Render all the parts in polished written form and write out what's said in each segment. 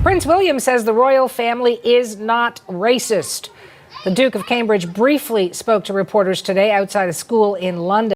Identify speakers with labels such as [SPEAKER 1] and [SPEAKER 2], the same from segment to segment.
[SPEAKER 1] Prince William says the royal family is not racist. The Duke of Cambridge briefly spoke to reporters today outside a school in London.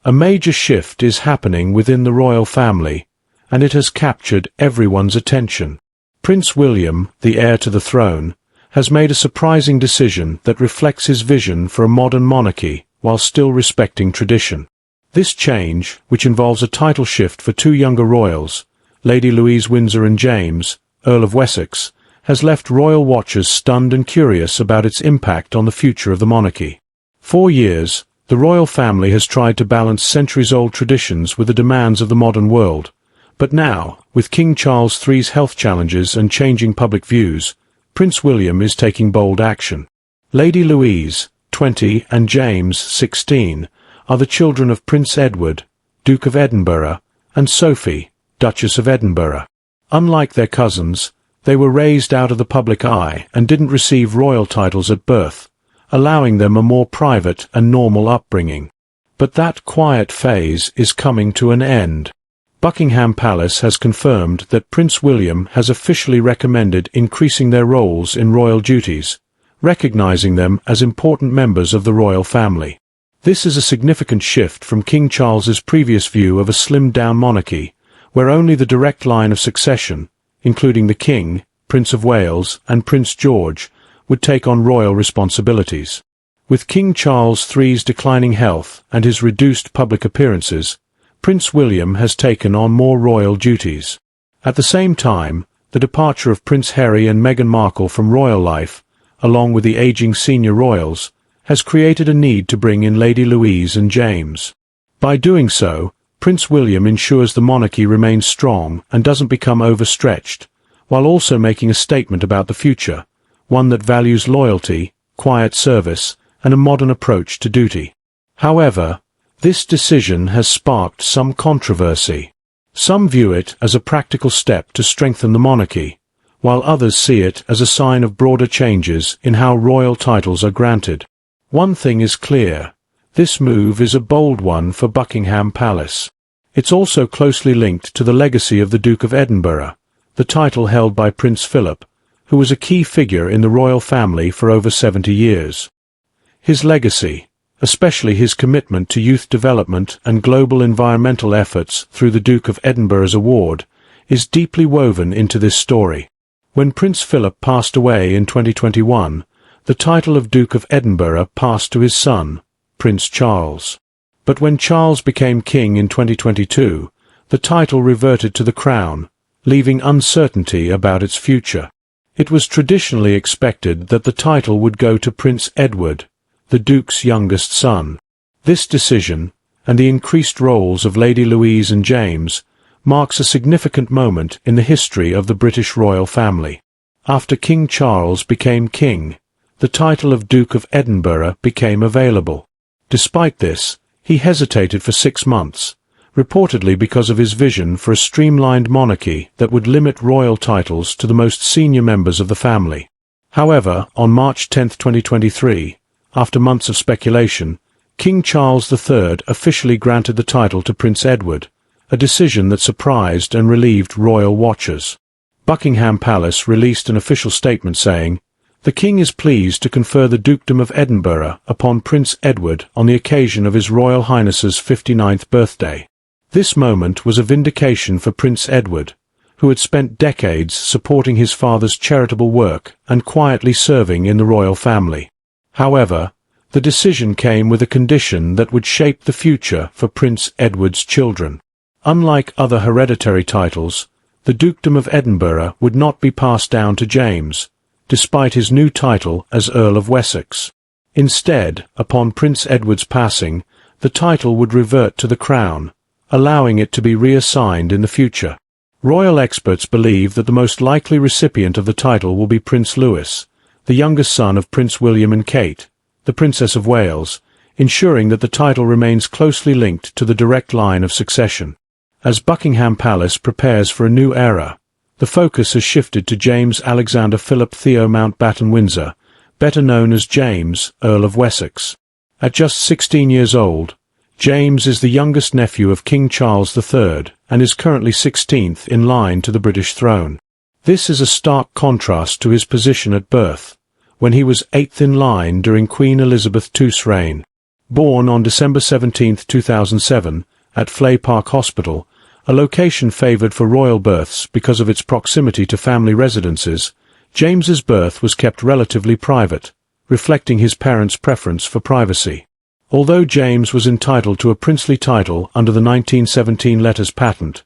[SPEAKER 2] A major shift is happening within the royal family, and it has captured everyone's attention. Prince William, the heir to the throne, has made a surprising decision that reflects his vision for a modern monarchy while still respecting tradition. This change, which involves a title shift for two younger royals, Lady Louise Windsor and James, Earl of Wessex, has left royal watchers stunned and curious about its impact on the future of the monarchy. For years, the royal family has tried to balance centuries-old traditions with the demands of the modern world. But now, with King Charles III's health challenges and changing public views, Prince William is taking bold action. Lady Louise, 20, and James, 16, are the children of Prince Edward, Duke of Edinburgh, and Sophie, Duchess of Edinburgh. Unlike their cousins, they were raised out of the public eye and didn't receive royal titles at birth, allowing them a more private and normal upbringing. But that quiet phase is coming to an end. Buckingham Palace has confirmed that Prince William has officially recommended increasing their roles in royal duties, recognizing them as important members of the royal family. This is a significant shift from King Charles's previous view of a slimmed-down monarchy, where only the direct line of succession, including the King, Prince of Wales, and Prince George, would take on royal responsibilities. With King Charles III's declining health and his reduced public appearances, Prince William has taken on more royal duties. At the same time, the departure of Prince Harry and Meghan Markle from royal life, along with the aging senior royals, has created a need to bring in Lady Louise and James. By doing so, Prince William ensures the monarchy remains strong and doesn't become overstretched, while also making a statement about the future, one that values loyalty, quiet service, and a modern approach to duty. However, this decision has sparked some controversy. Some view it as a practical step to strengthen the monarchy, while others see it as a sign of broader changes in how royal titles are granted. One thing is clear. This move is a bold one for Buckingham Palace. It's also closely linked to the legacy of the Duke of Edinburgh, the title held by Prince Philip, who was a key figure in the royal family for over 70 years. His legacy, especially his commitment to youth development and global environmental efforts through the Duke of Edinburgh's award, is deeply woven into this story. When Prince Philip passed away in 2021, the title of Duke of Edinburgh passed to his son, Prince Charles. But when Charles became king in 2022, the title reverted to the crown, leaving uncertainty about its future. It was traditionally expected that the title would go to Prince Edward, the Duke's youngest son. This decision, and the increased roles of Lady Louise and James, marks a significant moment in the history of the British royal family. After King Charles became king, the title of Duke of Edinburgh became available. Despite this, he hesitated for 6 months, reportedly because of his vision for a streamlined monarchy that would limit royal titles to the most senior members of the family. However, on March 10, 2023, after months of speculation, King Charles III officially granted the title to Prince Edward, a decision that surprised and relieved royal watchers. Buckingham Palace released an official statement saying, "The King is pleased to confer the Dukedom of Edinburgh upon Prince Edward on the occasion of His Royal Highness's 59th birthday." This moment was a vindication for Prince Edward, who had spent decades supporting his father's charitable work and quietly serving in the royal family. However, the decision came with a condition that would shape the future for Prince Edward's children. Unlike other hereditary titles, the Dukedom of Edinburgh would not be passed down to James, despite his new title as Earl of Wessex. Instead, upon Prince Edward's passing, the title would revert to the crown, allowing it to be reassigned in the future. Royal experts believe that the most likely recipient of the title will be Prince Louis, the youngest son of Prince William and Kate, the Princess of Wales, ensuring that the title remains closely linked to the direct line of succession. As Buckingham Palace prepares for a new era, the focus has shifted to James Alexander Philip Theo Mountbatten Windsor, better known as James, Earl of Wessex. At just 16 years old, James is the youngest nephew of King Charles III and is currently 16th in line to the British throne. This is a stark contrast to his position at birth, when he was eighth in line during Queen Elizabeth II's reign. Born on December 17, 2007, at Flay Park Hospital, a location favoured for royal births because of its proximity to family residences, James's birth was kept relatively private, reflecting his parents' preference for privacy. Although James was entitled to a princely title under the 1917 letters patent,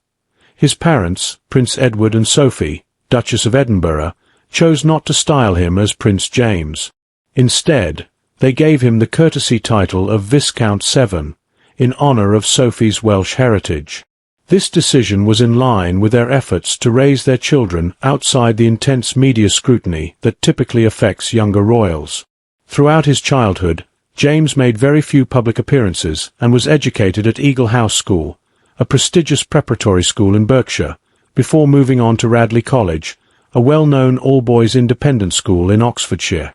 [SPEAKER 2] his parents, Prince Edward and Sophie, Duchess of Edinburgh, chose not to style him as Prince James. Instead, they gave him the courtesy title of Viscount Severn, in honour of Sophie's Welsh heritage. This decision was in line with their efforts to raise their children outside the intense media scrutiny that typically affects younger royals. Throughout his childhood, James made very few public appearances and was educated at Eagle House School, a prestigious preparatory school in Berkshire, before moving on to Radley College, a well-known all-boys independent school in Oxfordshire.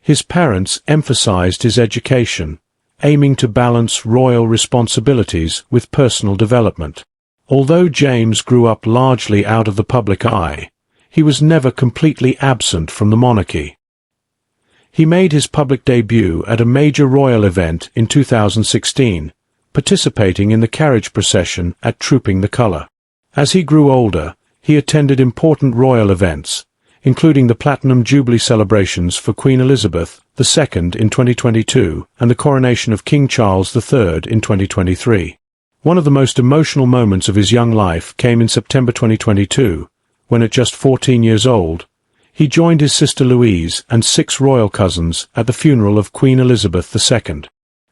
[SPEAKER 2] His parents emphasized his education, aiming to balance royal responsibilities with personal development. Although James grew up largely out of the public eye, he was never completely absent from the monarchy. He made his public debut at a major royal event in 2016, participating in the carriage procession at Trooping the Colour. As he grew older, he attended important royal events, including the Platinum Jubilee celebrations for Queen Elizabeth II in 2022 and the coronation of King Charles III in 2023. One of the most emotional moments of his young life came in September 2022, when at just 14 years old, he joined his sister Louise and 6 royal cousins at the funeral of Queen Elizabeth II.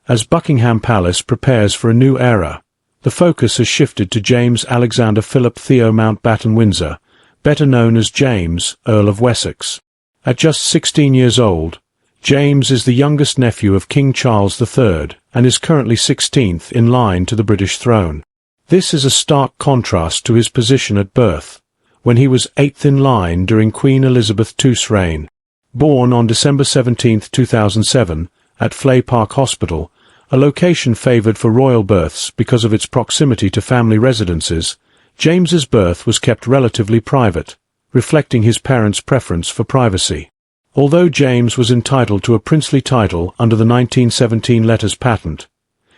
[SPEAKER 2] As Buckingham Palace prepares for a new era, the focus has shifted to James Alexander Philip Theo Mountbatten Windsor, better known as James, Earl of Wessex. At just 16 years old, James is the youngest nephew of King Charles III and is currently 16th in line to the British throne. This is a stark contrast to his position at birth, when he was 8th in line during Queen Elizabeth II's reign. Born on December 17, 2007, at Flay Park Hospital, a location favoured for royal births because of its proximity to family residences, James's birth was kept relatively private, reflecting his parents' preference for privacy. Although James was entitled to a princely title under the 1917 letters patent,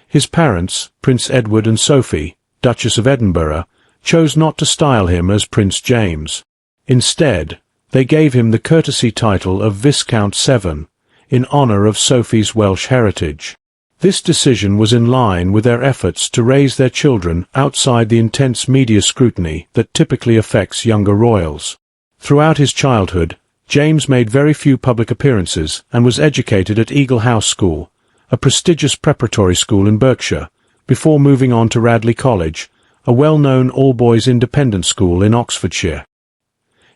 [SPEAKER 2] his parents, Prince Edward and Sophie, Duchess of Edinburgh, chose not to style him as Prince James. Instead, they gave him the courtesy title of Viscount Severn, in honour of Sophie's Welsh heritage. This decision was in line with their efforts to raise their children outside the intense media scrutiny that typically affects younger royals. Throughout his childhood, James made very few public appearances and was educated at Eagle House School, a prestigious preparatory school in Berkshire, before moving on to Radley College, a well-known all-boys independent school in Oxfordshire.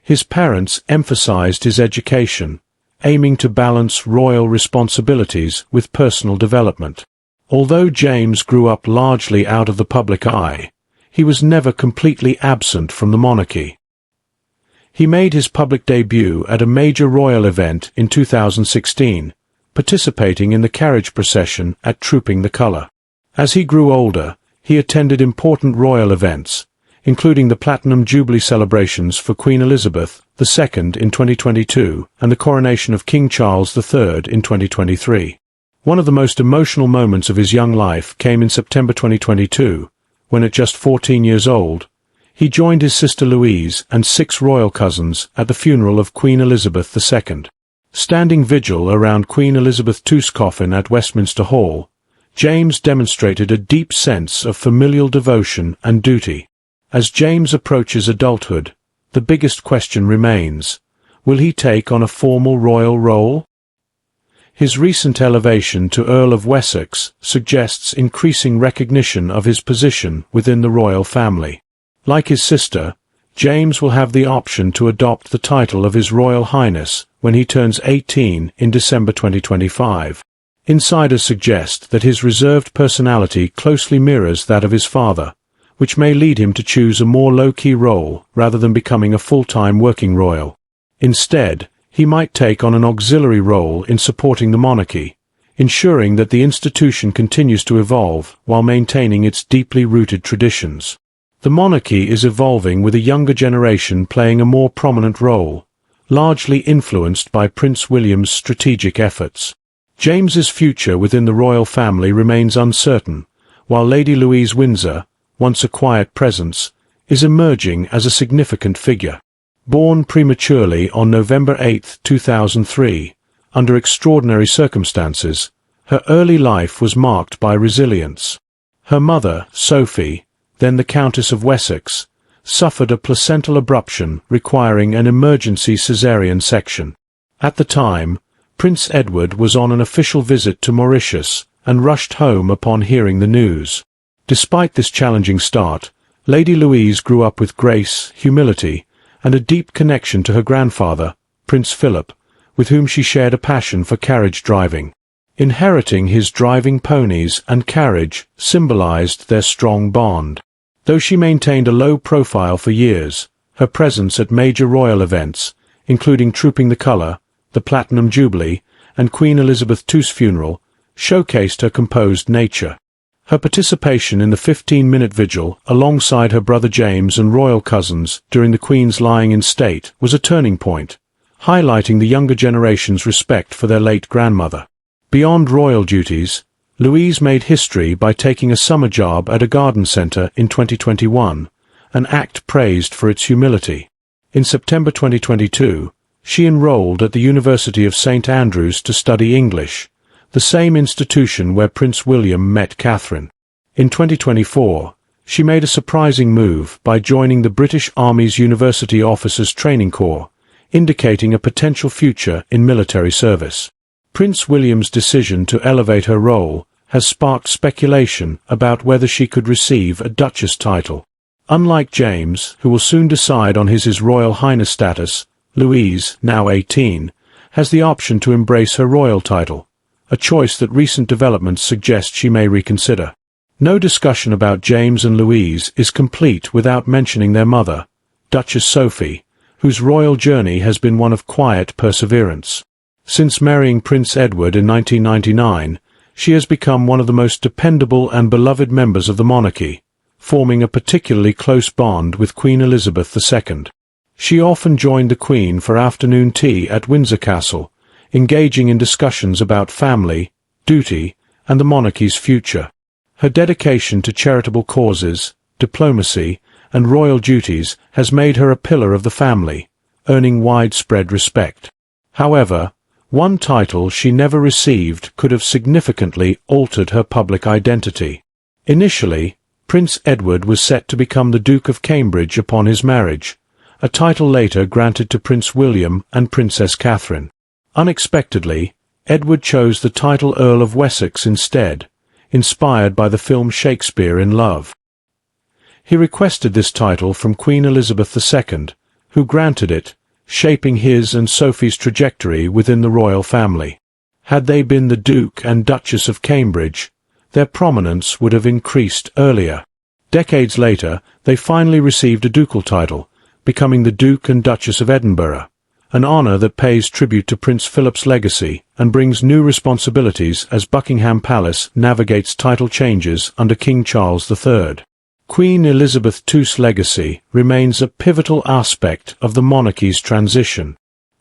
[SPEAKER 2] His parents emphasized his education, aiming to balance royal responsibilities with personal development. Although James grew up largely out of the public eye, he was never completely absent from the monarchy. He made his public debut at a major royal event in 2016, participating in the carriage procession at Trooping the Colour. As he grew older, he attended important royal events, including the Platinum Jubilee celebrations for Queen Elizabeth II in 2022 and the coronation of King Charles III in 2023. One of the most emotional moments of his young life came in September 2022, when at just 14 years old, he joined his sister Louise and 6 royal cousins at the funeral of Queen Elizabeth II. Standing vigil around Queen Elizabeth II's coffin at Westminster Hall, James demonstrated a deep sense of familial devotion and duty. As James approaches adulthood, the biggest question remains: will he take on a formal royal role? His recent elevation to Earl of Wessex suggests increasing recognition of his position within the royal family. Like his sister, James will have the option to adopt the title of His Royal Highness when he turns 18 in December 2025. Insiders suggest that his reserved personality closely mirrors that of his father, which may lead him to choose a more low-key role rather than becoming a full-time working royal. Instead, he might take on an auxiliary role in supporting the monarchy, ensuring that the institution continues to evolve while maintaining its deeply rooted traditions. The monarchy is evolving with a younger generation playing a more prominent role, largely influenced by Prince William's strategic efforts. James's future within the royal family remains uncertain, while Lady Louise Windsor, once a quiet presence, is emerging as a significant figure. Born prematurely on November 8, 2003, under extraordinary circumstances, her early life was marked by resilience. Her mother, Sophie, then the Countess of Wessex, suffered a placental abruption requiring an emergency caesarean section. At the time, Prince Edward was on an official visit to Mauritius and rushed home upon hearing the news. Despite this challenging start, Lady Louise grew up with grace, humility, and a deep connection to her grandfather, Prince Philip, with whom she shared a passion for carriage driving. Inheriting his driving ponies and carriage symbolized their strong bond. Though she maintained a low profile for years, her presence at major royal events, including Trooping the Colour, the Platinum Jubilee, and Queen Elizabeth II's funeral, showcased her composed nature. Her participation in the 15-minute vigil alongside her brother James and royal cousins during the Queen's lying in state was a turning point, highlighting the younger generation's respect for their late grandmother. Beyond royal duties, Louise made history by taking a summer job at a garden centre in 2021, an act praised for its humility. In September 2022, she enrolled at the University of St Andrews to study English, the same institution where Prince William met Catherine. In 2024, she made a surprising move by joining the British Army's University Officers Training Corps, indicating a potential future in military service. Prince William's decision to elevate her role has sparked speculation about whether she could receive a Duchess title. Unlike James, who will soon decide on his Royal Highness status, Louise, now 18, has the option to embrace her royal title, a choice that recent developments suggest she may reconsider. No discussion about James and Louise is complete without mentioning their mother, Duchess Sophie, whose royal journey has been one of quiet perseverance. Since marrying Prince Edward in 1999, she has become one of the most dependable and beloved members of the monarchy, forming a particularly close bond with Queen Elizabeth II. She often joined the Queen for afternoon tea at Windsor Castle, engaging in discussions about family, duty, and the monarchy's future. Her dedication to charitable causes, diplomacy, and royal duties has made her a pillar of the family, earning widespread respect. However, one title she never received could have significantly altered her public identity. Initially, Prince Edward was set to become the Duke of Cambridge upon his marriage, a title later granted to Prince William and Princess Catherine. Unexpectedly, Edward chose the title Earl of Wessex instead, inspired by the film Shakespeare in Love. He requested this title from Queen Elizabeth II, who granted it, shaping his and Sophie's trajectory within the royal family. Had they been the Duke and Duchess of Cambridge, their prominence would have increased earlier. Decades later, they finally received a ducal title, becoming the Duke and Duchess of Edinburgh, an honour that pays tribute to Prince Philip's legacy and brings new responsibilities as Buckingham Palace navigates title changes under King Charles III. Queen Elizabeth II's legacy remains a pivotal aspect of the monarchy's transition.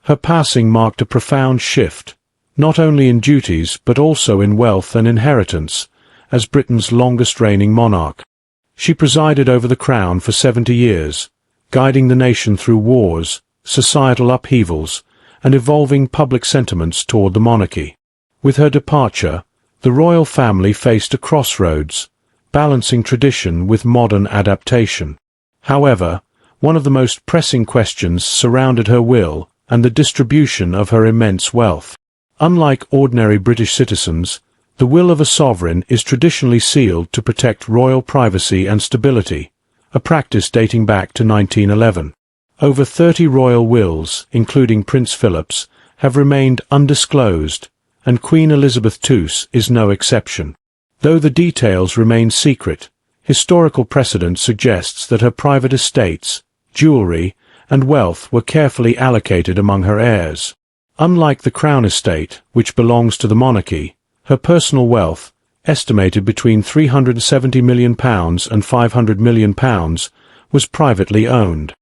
[SPEAKER 2] Her passing marked a profound shift, not only in duties but also in wealth and inheritance, as Britain's longest-reigning monarch. She presided over the crown for 70 years, guiding the nation through wars, societal upheavals, and evolving public sentiments toward the monarchy. With her departure, the royal family faced a crossroads, balancing tradition with modern adaptation. However, one of the most pressing questions surrounded her will and the distribution of her immense wealth. Unlike ordinary British citizens, the will of a sovereign is traditionally sealed to protect royal privacy and stability, a practice dating back to 1911. Over 30 royal wills, including Prince Philip's, have remained undisclosed, and Queen Elizabeth II's is no exception. Though the details remain secret, historical precedent suggests that her private estates, jewellery, and wealth were carefully allocated among her heirs. Unlike the Crown estate, which belongs to the monarchy, her personal wealth, estimated between £370 million and £500 million, was privately owned.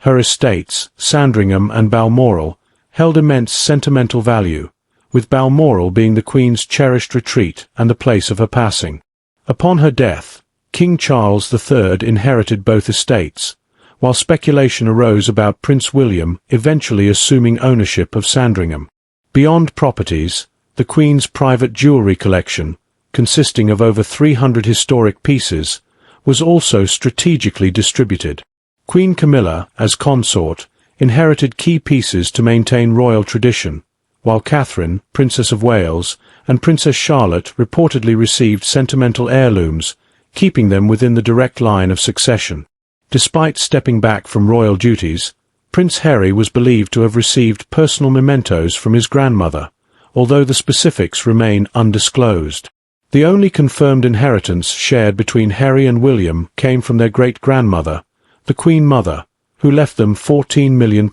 [SPEAKER 2] Her estates, Sandringham and Balmoral, held immense sentimental value, with Balmoral being the Queen's cherished retreat and the place of her passing. Upon her death, King Charles III inherited both estates, while speculation arose about Prince William eventually assuming ownership of Sandringham. Beyond properties, the Queen's private jewellery collection, consisting of over 300 historic pieces, was also strategically distributed. Queen Camilla, as consort, inherited key pieces to maintain royal tradition, while Catherine, Princess of Wales, and Princess Charlotte reportedly received sentimental heirlooms, keeping them within the direct line of succession. Despite stepping back from royal duties, Prince Harry was believed to have received personal mementos from his grandmother, although the specifics remain undisclosed. The only confirmed inheritance shared between Harry and William came from their great-grandmother, the Queen Mother, who left them £14 million.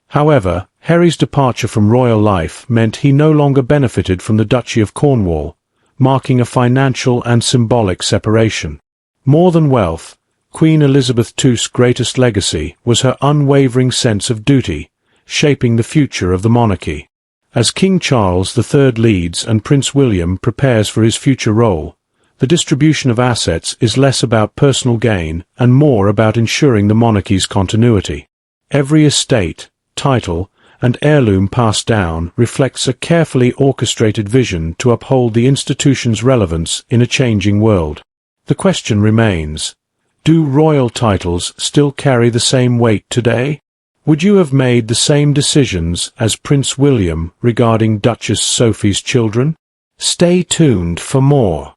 [SPEAKER 2] However, Harry's departure from royal life meant he no longer benefited from the Duchy of Cornwall, marking a financial and symbolic separation. More than wealth, Queen Elizabeth II's greatest legacy was her unwavering sense of duty, shaping the future of the monarchy. As King Charles III leads and Prince William prepares for his future role, the distribution of assets is less about personal gain and more about ensuring the monarchy's continuity. Every estate, title, and heirloom passed down reflects a carefully orchestrated vision to uphold the institution's relevance in a changing world. The question remains: do royal titles still carry the same weight today? Would you have made the same decisions as Prince William regarding Duchess Sophie's children? Stay tuned for more.